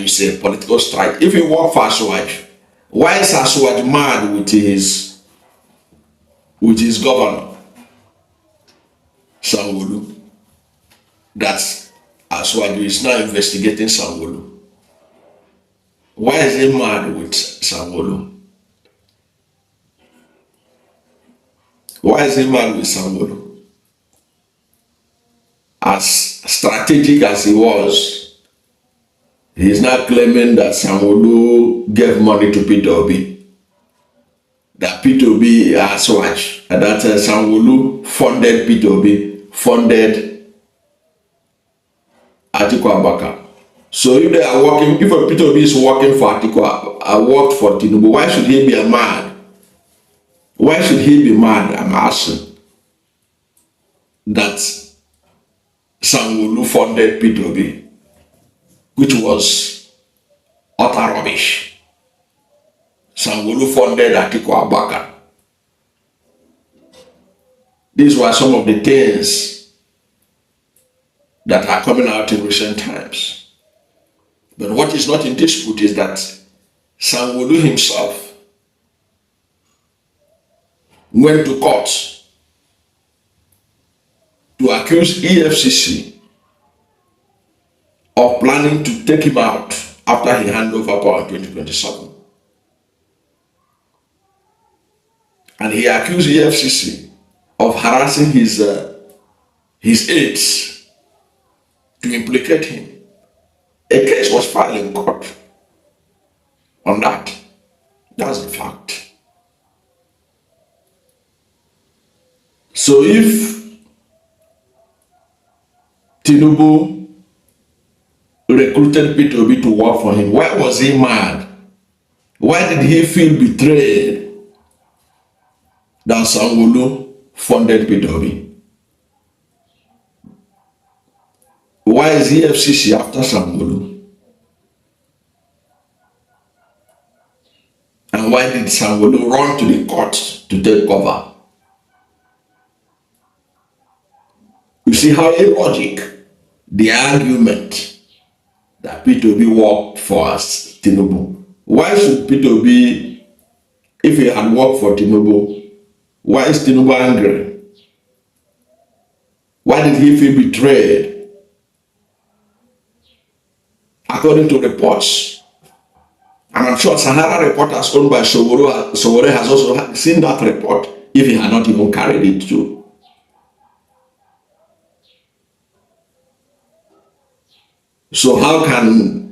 it's a political strike. If you work for Aswaj, why is Aswaj mad with his governor, Sanwo-Olu? That Aswaj is now investigating Sanwo-Olu. Why is he mad with Sanwo-Olu? Why is he mad with Sanwo-Olu? As strategic as he was, he is now claiming that Sanwo-Olu gave money to Peter Obi. That Peter Obi Aswaj, and that Sanwo-Olu funded Peter Obi, funded Atiku Abubakar. So if they are working, if Peter Obi is working for Atiku, I worked for Tinubu, why should he be mad? Why should he be mad? I'm asking. That Sanwo-Olu funded Peter Obi, which was utter rubbish. Sanwo-Olu funded Atiku Abubakar. These were some of the things that are coming out in recent times. But what is not in dispute is that Sanwo-Olu himself went to court to accuse EFCC of planning to take him out after he handed over power in 2027. And he accused EFCC of harassing his aides to implicate him. A case was filed in court on that. That's the fact. So if Tinubu recruited Peter Obi to work for him, why was he mad? Why did he feel betrayed that Sanwo-Olu funded Peter Obi? Why is EFCC after Sanwo-Olu? And why did Sanwo-Olu run to the court to take cover? You see how illogic the argument that Peter Obi worked for us, Tinubu. Why should Peter Obi, if he had worked for Tinubu, why is Tinubu angry? Why did he feel betrayed? According to reports, and I'm sure Sahara reporters owned by Sowore has also seen that report, if he had not even carried it too. So how can